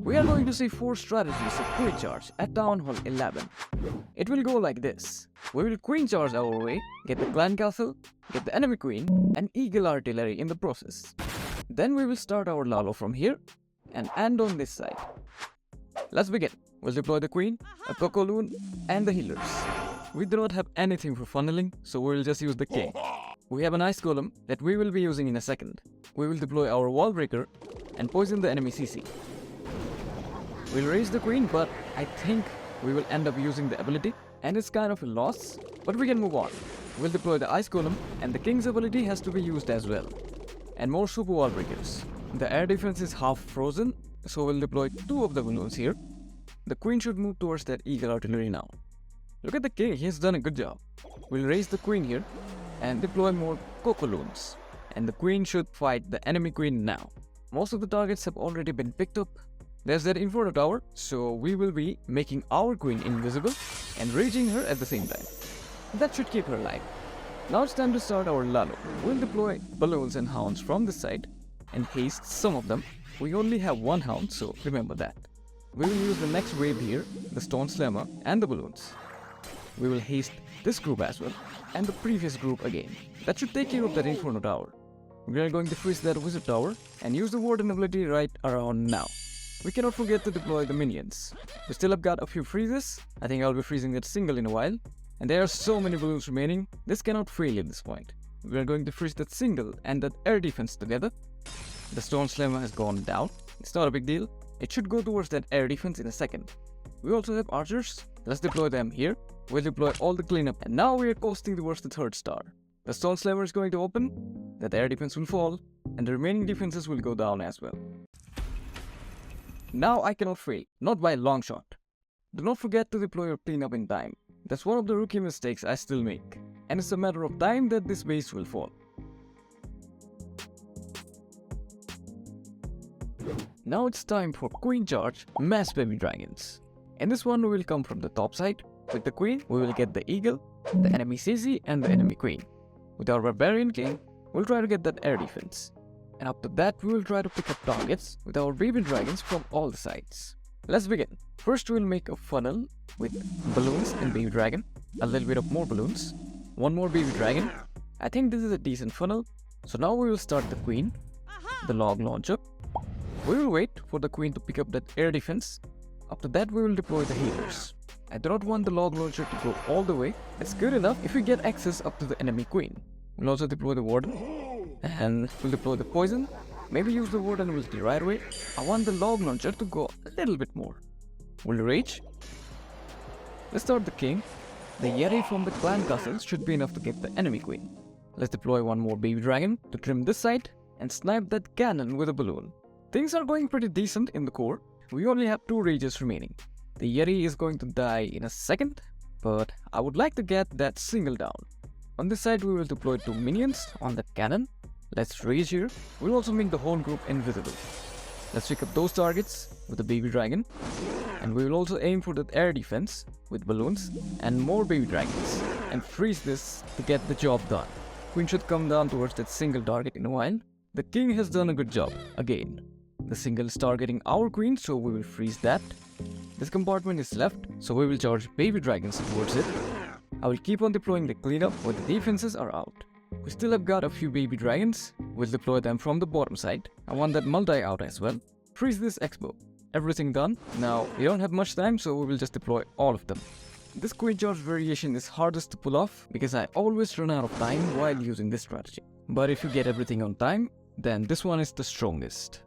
We are going to see 4 strategies of queen charge at Town Hall 11. It will go like this. We will queen charge our way, get the clan castle, get the enemy queen, and eagle artillery in the process. Then we will start our lalo from here and end on this side. Let's begin. We'll deploy the queen, a laloon, and the healers. We do not have anything for funneling, so we will just use the king. We have an ice golem that we will be using in a second. We will deploy our wall breaker and poison the enemy CC. We'll raise the queen, but I think we will end up using the ability, and it's kind of a loss, but we can move on. We'll deploy the ice golem, and the king's ability has to be used as well. And more super wall breakers. The air defense is half frozen, so we'll deploy 2 of the balloons here. The queen should move towards that eagle artillery now. Look at the king, he has done a good job. We'll raise the queen here and deploy more loons. And the queen should fight the enemy queen now. Most of the targets have already been picked up. There's that inferno tower, so we will be making our queen invisible and raging her at the same time. That should keep her alive. Now it's time to start our lalo. We'll deploy balloons and hounds from this side and haste some of them. We only have 1 hound, so remember that. We will use the next wave here, the stone slammer and the balloons. We will haste this group as well, and the previous group again. That should take care of that inferno tower. We are going to freeze that wizard tower and use the warden ability right around now. We cannot forget to deploy the minions. We still have got a few freezes. I think I'll be freezing that single in a while. And there are so many balloons remaining, this cannot fail at this point. We are going to freeze that single and that air defense together. The stone slammer has gone down. It's not a big deal. It should go towards that air defense in a second. We also have archers. Let's deploy them here. We'll deploy all the cleanup. And now we are coasting towards the 3rd star. The stone slammer is going to open. That air defense will fall. And the remaining defenses will go down as well. Now I cannot fail. Not by a long shot. Do not forget to deploy your cleanup in time. That's one of the rookie mistakes I still make. And it's a matter of time that this base will fall. Now it's time for queen charge mass baby dragons. In this one we will come from the top side. With the queen we will get the eagle, the enemy CC and the enemy queen. With our barbarian king we'll try to get that air defense. And after that we will try to pick up targets with our baby dragons from all the sides. Let's begin. First we'll make a funnel with balloons and baby dragon, a little bit of more balloons, 1 more baby dragon. I think this is a decent funnel. So now we will start the queen, the log launcher. We will wait for the queen to pick up that air defense. After that we will deploy the healers. I do not want the log launcher to go all the way. It's good enough if we get access up to the enemy queen. We'll also deploy the warden and we'll deploy the poison. Maybe use the warden ability right away. I want the log launcher to go a little bit more. We'll rage. Let's start the king. The Yeti from the clan castle should be enough to get the enemy queen. Let's deploy 1 more baby dragon to trim this side and snipe that cannon with a balloon. Things are going pretty decent in the core. We only have 2 rages remaining. The Yeti is going to die in a second, but I would like to get that single down. On this side we will deploy 2 minions on that cannon. Let's rage here. We'll also make the whole group invisible. Let's pick up those targets with the baby dragon. And we will also aim for that air defense with balloons and more baby dragons. And freeze this to get the job done. Queen should come down towards that single target in a while. The king has done a good job, again. The single is targeting our queen, so we will freeze that. This compartment is left, so we will charge baby dragons towards it. I will keep on deploying the cleanup where the defenses are out. We still have got a few baby dragons. We'll deploy them from the bottom side. I want that multi out as well. Freeze this expo. Everything done. Now, we don't have much time, so we will just deploy all of them. This queen charge variation is hardest to pull off because I always run out of time while using this strategy. But if you get everything on time, then this one is the strongest.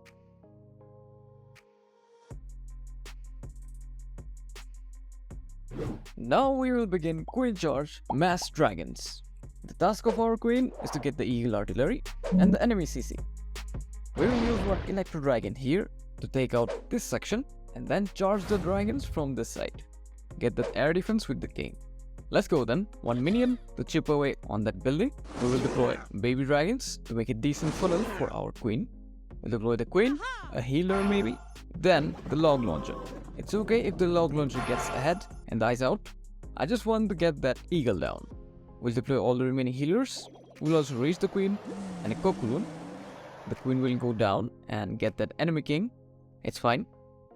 Now we will begin queen charge mass dragons. The task of our queen is to get the eagle artillery and the enemy CC. We will use one electro dragon here to take out this section and then charge the dragons from this side. Get that air defense with the king. Let's go then. 1 minion to chip away on that building. We will deploy baby dragons to make a decent funnel for our queen. We'll deploy the queen, a healer maybe, then the log launcher. It's okay if the log launcher gets ahead and dies out. I just want to get that eagle down. We'll deploy all the remaining healers. We'll also raise the queen and a laloon. The queen will go down and get that enemy king. It's fine.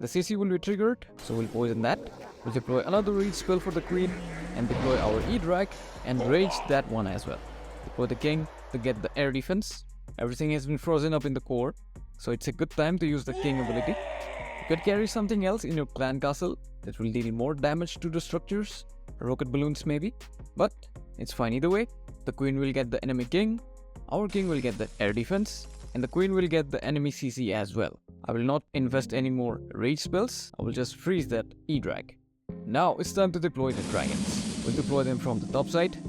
The CC will be triggered, so we'll poison that. We'll deploy another rage spell for the queen and deploy our E-Drag and rage that one as well. Deploy the king to get the air defense. Everything has been frozen up in the core, so it's a good time to use the king ability. You could carry something else in your clan castle that will deal more damage to the structures, rocket balloons maybe, but it's fine either way. The queen will get the enemy king, our king will get the air defense, and the queen will get the enemy CC as well. I will not invest any more rage spells, I will just freeze that E-Drag. Now it's time to deploy the dragons. We'll deploy them from the top side,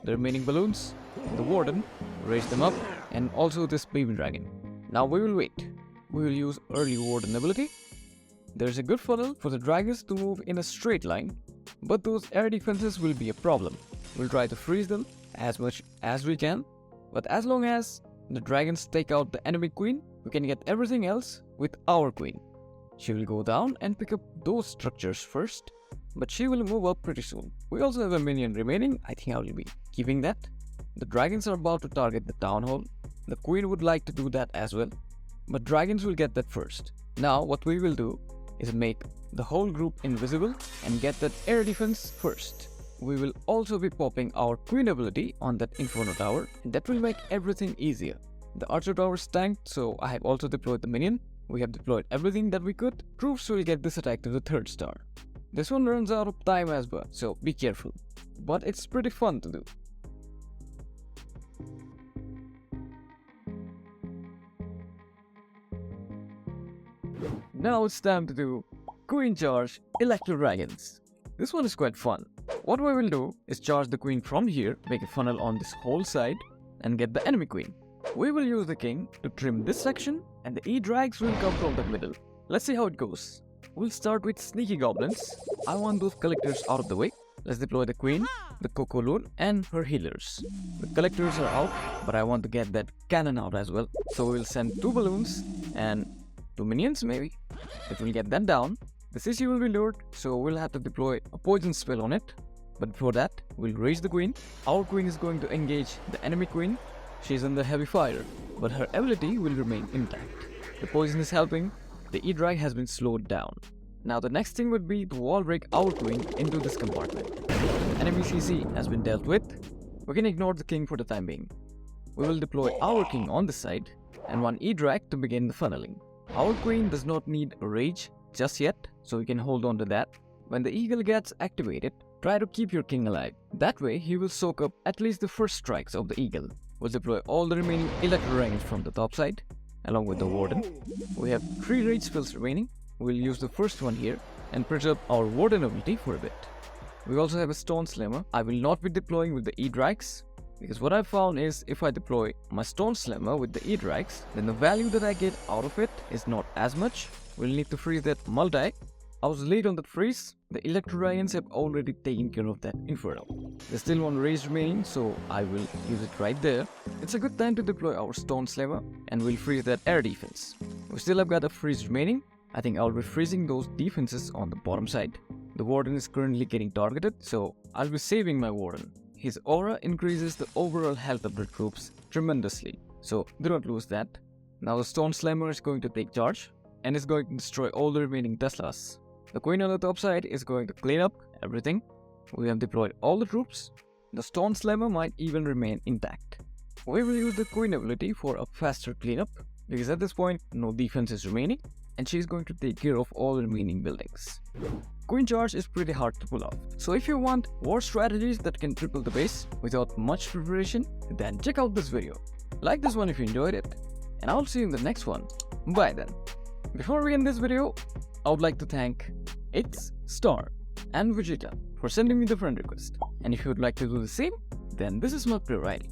the remaining balloons, the warden, raise them up, and also this baby dragon. Now we will wait. We will use early warden ability. There's a good funnel for the dragons to move in a straight line, but those air defenses will be a problem. We'll try to freeze them as much as we can, but as long as the dragons take out the enemy queen, we can get everything else with our queen. She will go down and pick up those structures first, but she will move up pretty soon. We also have a minion remaining, I think I will be keeping that. The dragons are about to target the town hall. The queen would like to do that as well, but dragons will get that first. Now what we will do is make the whole group invisible and get that air defense first. We will also be popping our queen ability on that inferno tower, and that will make everything easier. The archer tower is tanked, so I have also deployed the minion. We have deployed everything that we could. Troops will get this attack to the 3rd star. This one runs out of time as well, so be careful. But it's pretty fun to do. Now it's time to do Queen Charge Electro Dragons. This one is quite fun. What we will do is charge the queen from here, make a funnel on this whole side, and get the enemy queen. We will use the king to trim this section, and the E-Drags will come from the middle. Let's see how it goes. We'll start with sneaky goblins. I want those collectors out of the way. Let's deploy the queen, the laloon, and her healers. The collectors are out, but I want to get that cannon out as well. So we'll send 2 balloons and 2 minions maybe. It will get that down. The CC will be lured, so we'll have to deploy a poison spell on it. But before that, we'll raise the queen. Our queen is going to engage the enemy queen. She's in the heavy fire, but her ability will remain intact. The poison is helping. The E-Drag has been slowed down. Now the next thing would be to wall break our queen into this compartment. The enemy CC has been dealt with. We can ignore the king for the time being. We will deploy our king on this side and 1 E-Drag to begin the funneling. Our queen does not need a rage just yet, so we can hold on to that. When the eagle gets activated, try to keep your king alive. That way he will soak up at least the first strikes of the eagle. We'll deploy all the remaining electro dragons from the top side, along with the warden. We have 3 rage spells remaining. We'll use the first one here and print up our warden ability for a bit. We also have a stone slammer. I will not be deploying with the E-Drags, because what I found is if I deploy my stone slammer with the E-Drags, then the value that I get out of it is not as much. We'll need to freeze that multi. I was late on that freeze. The electro dragons have already taken care of that inferno. There's still 1 rage remaining, so I will use it right there. It's a good time to deploy our stone slammer, and we'll freeze that air defense. We still have got a freeze remaining. I think I'll be freezing those defenses on the bottom side. The warden is currently getting targeted, so I'll be saving my warden. His aura increases the overall health of the troops tremendously, so do not lose that. Now the stone slammer is going to take charge and is going to destroy all the remaining Teslas. The queen on the top side is going to clean up everything. We have deployed all the troops. The stone slammer might even remain intact. We will use the queen ability for a faster cleanup, because at this point no defense is remaining and she is going to take care of all the remaining buildings. Queen charge is pretty hard to pull off, so if you want war strategies that can triple the base without much preparation, then check out this video. Like this one if you enjoyed it, and I'll see you in the next one. Bye then. Before we end this video, I would like to thank It's Star and Vegeta for sending me the friend request, and if you would like to do the same, then this is my priority.